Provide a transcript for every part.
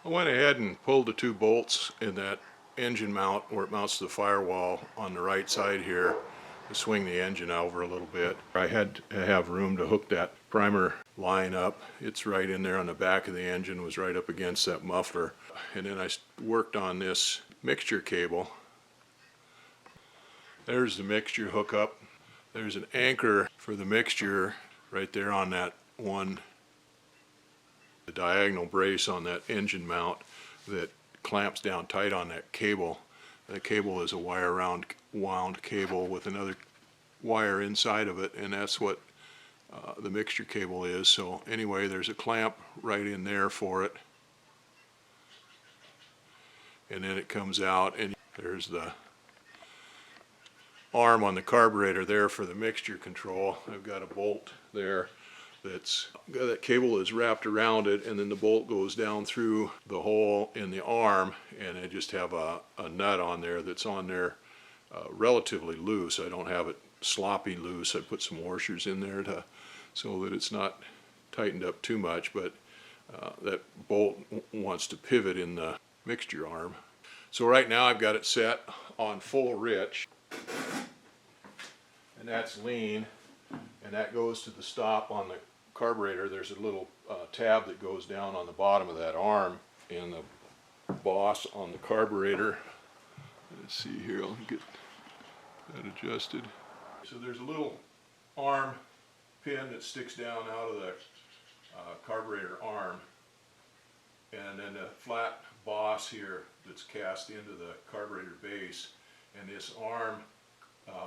I went ahead and pulled the two bolts in that engine mount where it mounts to the firewall on the right side here to swing the engine over a little bit. I had to have room to hook that primer line up. It's right in there on the back of the engine, was right up against that muffler. And then I worked on this mixture cable. There's the mixture hookup. There's an anchor for the mixture right there on that one, the diagonal brace on that engine mount that clamps down tight on that cable. The cable is a wire wound cable with another wire inside of it, and that's what the mixture cable is. So anyway, there's a clamp right in there for it, and then it comes out, and there's the arm on the carburetor there for the mixture control. I've got a bolt there that cable is wrapped around it, and then the bolt goes down through the hole in the arm, and I just have a nut on there that's on there relatively loose. I don't have it sloppy loose. I put some washers in there so that it's not tightened up too much, but that bolt wants to pivot in the mixture arm. So right now I've got it set on full rich, and that's lean, and that goes to the stop on the carburetor. There's a little tab that goes down on the bottom of that arm, and the boss on the carburetor. Let's see here, I'll get that adjusted. So there's a little arm pin that sticks down out of the carburetor arm, and then a flat boss here that's cast into the carburetor base, and this arm,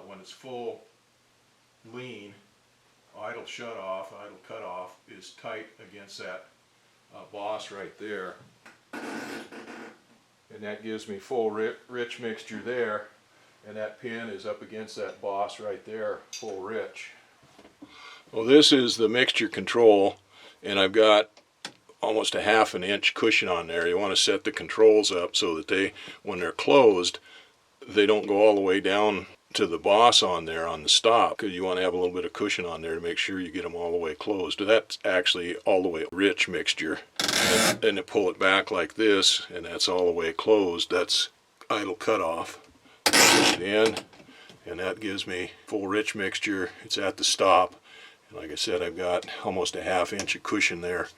when it's full lean, idle shut off, idle cut off, is tight against that boss right there, and that gives me full rich mixture there, and that pin is up against that boss right there, full rich. Well, this is the mixture control, and I've got almost a 1/2 inch cushion on there. You want to set the controls up so that when they're closed, they don't go all the way down to the boss on there on the stop, because you want to have a little bit of cushion on there to make sure you get them all the way closed. That's actually all the way rich mixture, and then you pull it back like this, and that's all the way closed. That's idle cutoff. Push it in, and that gives me full rich mixture. It's at the stop, and like I said, I've got almost a 1/2 inch of cushion there,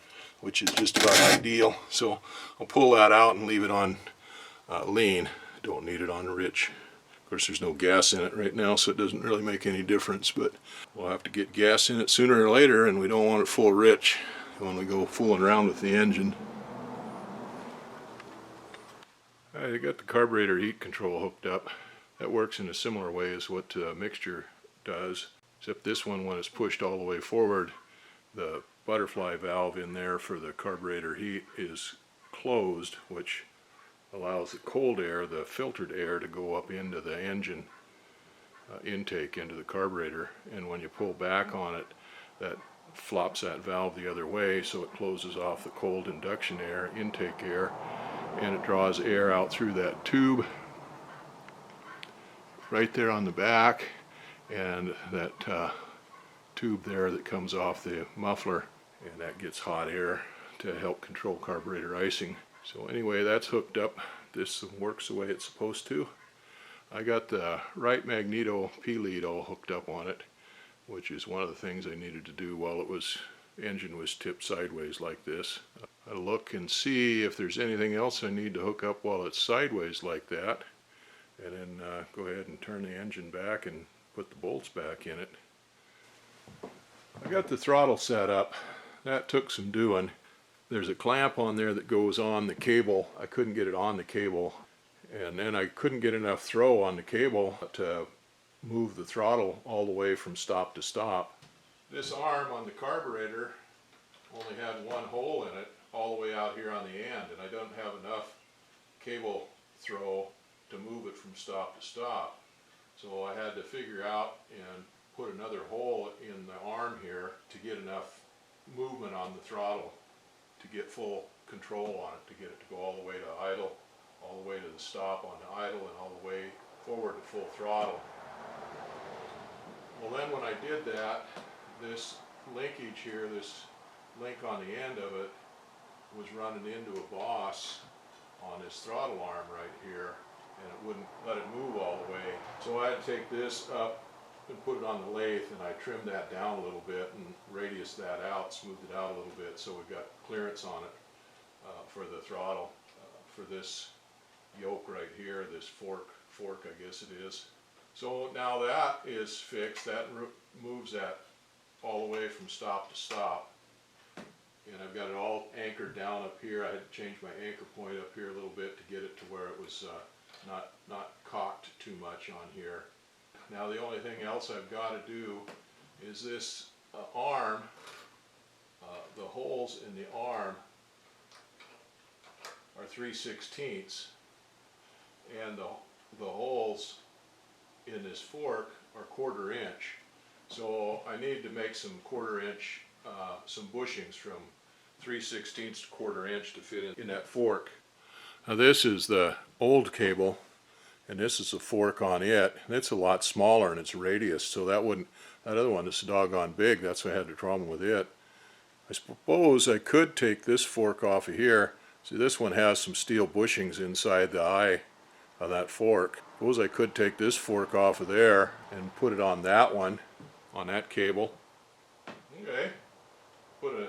which is just about ideal. So I'll pull that out and leave it on lean. Don't need it on rich. Of course, there's no gas in it right now, so it doesn't really make any difference, but we'll have to get gas in it sooner or later, and we don't want it full rich when we go fooling around with the engine. I got the carburetor heat control hooked up. That works in a similar way as what mixture does, except this one, when it's pushed all the way forward, the butterfly valve in there for the carburetor heat is closed, which allows the cold air, the filtered air, to go up into the engine intake into the carburetor, and when you pull back on it, that flops that valve the other way, so it closes off the cold induction air, intake air, and it draws air out through that tube right there on the back, and that tube there that comes off the muffler, and that gets hot air to help control carburetor icing. So anyway, that's hooked up. This works the way it's supposed to. I got the right magneto P-lead all hooked up on it, which is one of the things I needed to do while engine was tipped sideways like this. I'll look and see if there's anything else I need to hook up while it's sideways like that, and then go ahead and turn the engine back and put the bolts back in it. I got the throttle set up. That took some doing. There's a clamp on there that goes on the cable. I couldn't get it on the cable, and then I couldn't get enough throw on the cable to move the throttle all the way from stop to stop. This arm on the carburetor only had one hole in it all the way out here on the end, and I don't have enough cable throw to move it from stop to stop. So I had to figure out and put another hole in the arm here to get enough movement on the throttle to get full control on it, to get it to go all the way to idle, all the way to the stop on the idle, and all the way forward to full throttle. Well, then when I did that, this linkage here, this link on the end of it, was running into a boss on this throttle arm right here, and it wouldn't let it move all the way. So I had to take this up and put it on the lathe, and I trimmed that down a little bit and radiused that out, smoothed it out a little bit, so we've got clearance on it for the throttle for this yoke right here, this fork I guess it is. So now that is fixed. That moves that all the way from stop to stop, and I've got it all anchored down up here. I had to change my anchor point up here a little bit to get it to where it was not cocked too much on here. Now the only thing else I've got to do is this arm, the holes in the arm are 3/16, and the holes in this fork are 1/4 inch. So I need to make some 1/4 inch, some bushings from 3/16 to 1/4 inch to fit in that fork. Now this is the old cable, and this is a fork on it, and it's a lot smaller in its radius, so that other one is doggone big. That's why I had the problem with it. I suppose I could take this fork off of here. See, this one has some steel bushings inside the eye of that fork. Suppose I could take this fork off of there and put it on that one, on that cable. Okay, put a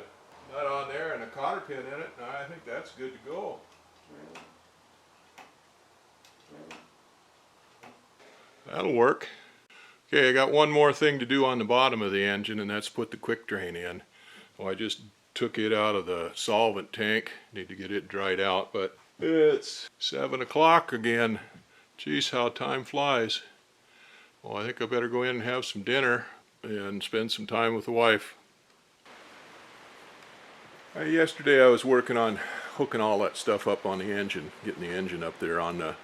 nut on there and a cotter pin in it, and I think that's good to go. That'll work. Okay, I got one more thing to do on the bottom of the engine, and that's put the quick drain in. Well, I just took it out of the solvent tank. Need to get it dried out, but it's 7 o'clock again. Geez, how time flies. Well, I think I better go in and have some dinner and spend some time with the wife. Yesterday I was working on hooking all that stuff up on the engine, getting the engine up there on the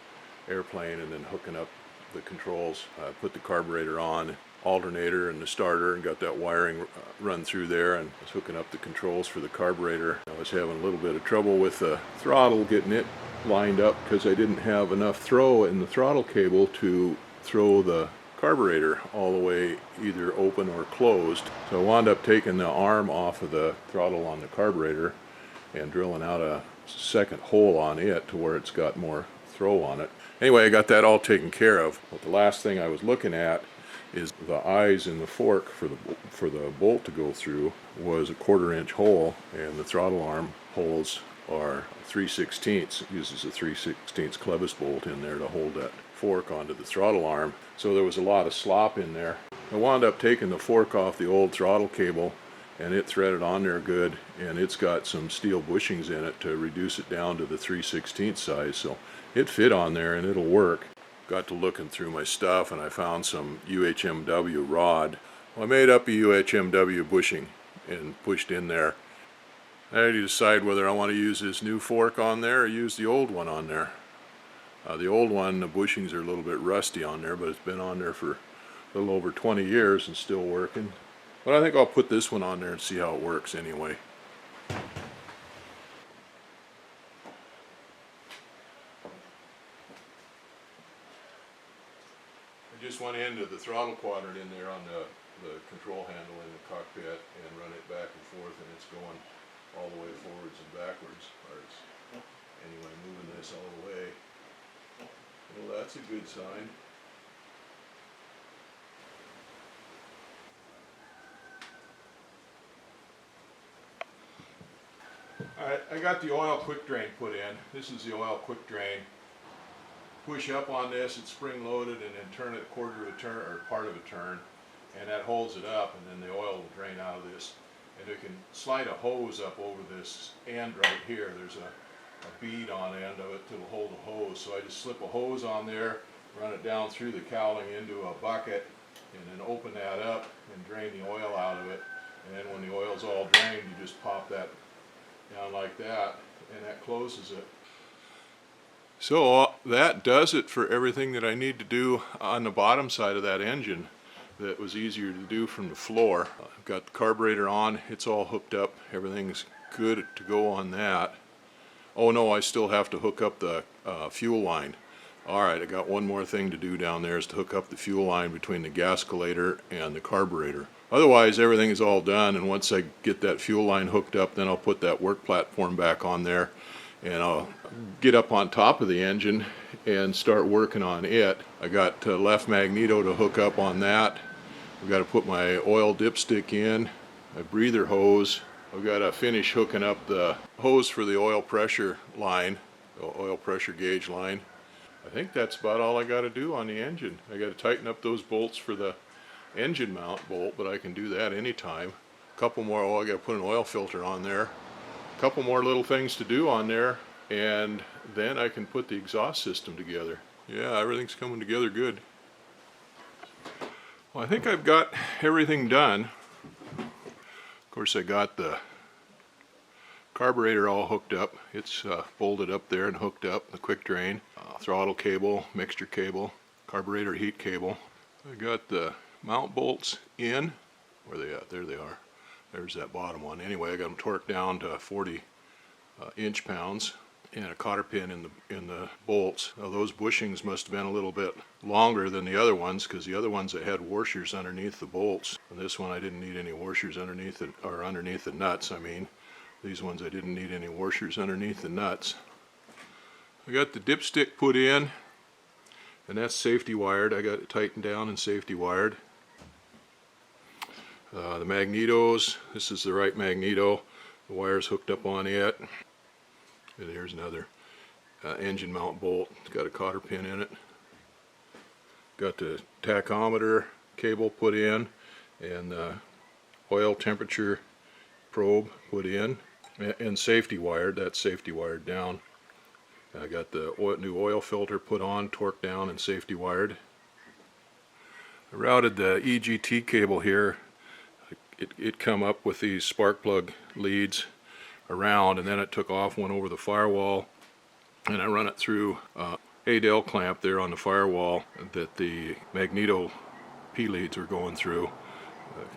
airplane, and then hooking up the controls. I put the carburetor on, alternator and the starter, and got that wiring run through there, and was hooking up the controls for the carburetor. I was having a little bit of trouble with the throttle, getting it lined up, because I didn't have enough throw in the throttle cable to throw the carburetor all the way either open or closed. So I wound up taking the arm off of the throttle on the carburetor and drilling out a second hole on it to where it's got more throw on it. Anyway, I got that all taken care of. But the last thing I was looking at is the eyes in the fork for the bolt to go through was a 1/4 inch hole, and the throttle arm holes are 3/16. It uses a 3/16 clevis bolt in there to hold that fork onto the throttle arm. So there was a lot of slop in there. I wound up taking the fork off the old throttle cable, and it threaded on there good, and it's got some steel bushings in it to reduce it down to the 3/16 size, so it fit on there and it'll work. Got to looking through my stuff, and I found some UHMW rod. Well, I made up a UHMW bushing and pushed in there. I had to decide whether I want to use this new fork on there or use the old one on there. The old one, the bushings are a little bit rusty on there, but it's been on there for a little over 20 years and still working. But I think I'll put this one on there and see how it works anyway. I just went into the throttle quadrant in there on the control handle in the cockpit and run it back and forth, and it's going all the way forwards and backwards. Anyway, moving this all the way. Well, that's a good sign. Alright, I got the oil quick drain put in. This is the oil quick drain. Push up on this, it's spring loaded, and then turn it 1/4 of a turn, or part of a turn, and that holds it up, and then the oil will drain out of this. And you can slide a hose up over this end right here. There's a bead on the end of it that'll hold a hose. So I just slip a hose on there, run it down through the cowling into a bucket, and then open that up and drain the oil out of it. And then when the oil's all drained, you just pop that down like that, and that closes it. So that does it for everything that I need to do on the bottom side of that engine. That was easier to do from the floor. I've got the carburetor on, it's all hooked up, everything's good to go on that. Oh no, I still have to hook up the fuel line. Alright, I got one more thing to do down there, is to hook up the fuel line between the gascolator and the carburetor. Otherwise, everything is all done, and once I get that fuel line hooked up, then I'll put that work platform back on there, and I'll get up on top of the engine and start working on it. I got left magneto to hook up on that. I've got to put my oil dipstick in, my breather hose. I've got to finish hooking up the hose for the oil pressure line, the oil pressure gauge line. I think that's about all I got to do on the engine. I got to tighten up those bolts for the engine mount bolt, but I can do that anytime. A couple more, I got to put an oil filter on there. A couple more little things to do on there, and then I can put the exhaust system together. Yeah, everything's coming together good. Well, I think I've got everything done. Of course, I got the carburetor all hooked up. It's bolted up there and hooked up, the quick drain, throttle cable, mixture cable, carburetor heat cable. I got the mount bolts in. Where are they at? There they are. There's that bottom one. Anyway, I got them torqued down to 40 inch-pounds and a cotter pin in the bolts. Now those bushings must have been a little bit longer than the other ones, because the other ones that had washers underneath the bolts. And this one I didn't need any washers underneath it, or underneath the nuts. I mean, these ones I didn't need any washers underneath the nuts. I got the dipstick put in, and that's safety wired. I got it tightened down and safety wired. The magnetos, this is the right magneto. The wire's hooked up on it. And here's another engine mount bolt. It's got a cotter pin in it. Got the tachometer cable put in, and the oil temperature probe put in, and safety wired. That's safety wired down. I got the new oil filter put on, torqued down, and safety wired. I routed the EGT cable here. It come up with these spark plug leads around, and then it took off one over the firewall, and I run it through a Adel clamp there on the firewall that the magneto P leads are going through.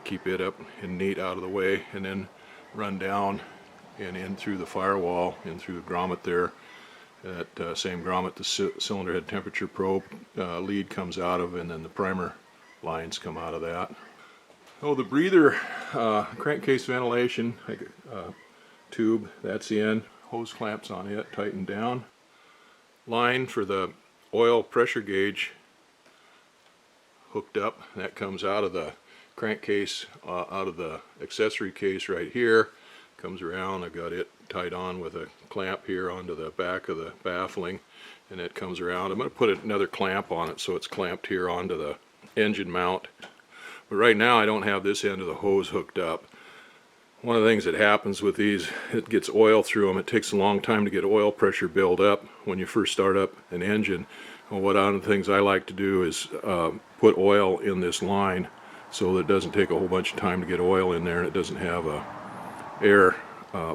Keep it up and neat out of the way, and then run down and in through the firewall, in through the grommet there. That same grommet the cylinder head temperature probe lead comes out of, and then the primer lines come out of that. Oh, the breather crankcase ventilation tube, that's in. Hose clamps on it, tightened down. Line for the oil pressure gauge hooked up. That comes out of the crankcase, out of the accessory case right here. Comes around. I've got it tied on with a clamp here onto the back of the baffling, and it comes around. I'm going to put another clamp on it so it's clamped here onto the engine mount. But right now I don't have this end of the hose hooked up. One of the things that happens with these, it gets oil through them. It takes a long time to get oil pressure build up when you first start up an engine. Well, one of the things I like to do is put oil in this line so that it doesn't take a whole bunch of time to get oil in there, and it doesn't have air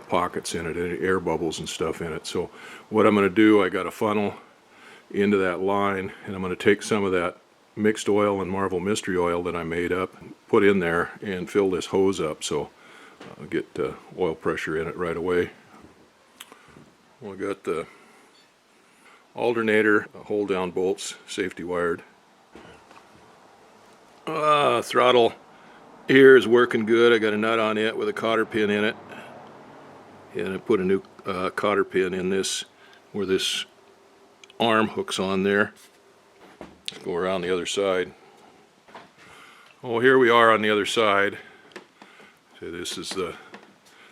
pockets in it, any air bubbles and stuff in it. So what I'm going to do, I got a funnel into that line, and I'm going to take some of that mixed oil and Marvel Mystery Oil that I made up, put in there, and fill this hose up so I'll get oil pressure in it right away. Well, I got the alternator hold down bolts safety wired. Throttle here is working good. I got a nut on it with a cotter pin in it, and I put a new cotter pin in this where this arm hooks on there. Let's go around the other side. Oh, here we are on the other side. So this is the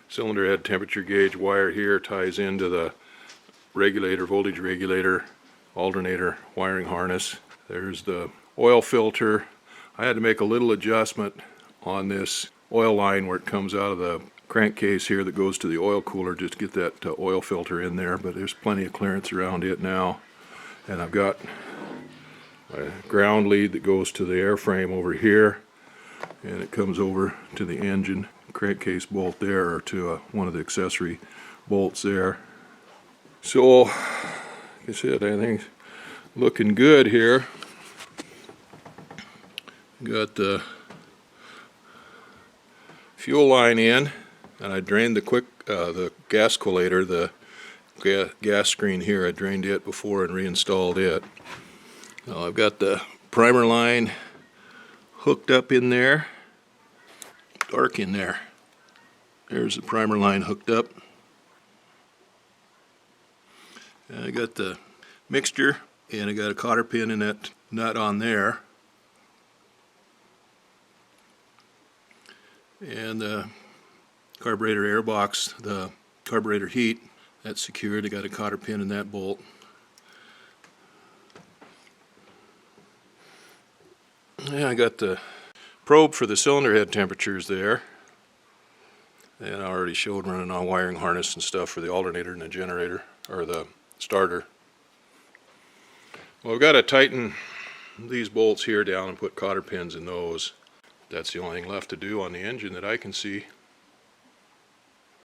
cylinder head temperature gauge wire here, ties into the regulator, voltage regulator, alternator wiring harness. There's the oil filter. I had to make a little adjustment on this oil line where it comes out of the crankcase here that goes to the oil cooler, just to get that oil filter in there, but there's plenty of clearance around it now. And I've got a ground lead that goes to the airframe over here, and it comes over to the engine crankcase bolt there, or to one of the accessory bolts there. So, like I said, everything's looking good here. Got the fuel line in, and I drained the gas collator, the gas screen here. I drained it before and reinstalled it. Now I've got the primer line hooked up in there. dark in there. There's the primer line hooked up. And I got the mixture, and I got a cotter pin in that nut on there. And the carburetor air box, the carburetor heat, that's secured. I got a cotter pin in that bolt. Yeah, I got the probe for the cylinder head temperatures there. And I already showed running on wiring harness and stuff for the alternator and the generator, or the starter. Well, I've got to tighten these bolts here down and put cotter pins in those. That's the only thing left to do on the engine that I can see.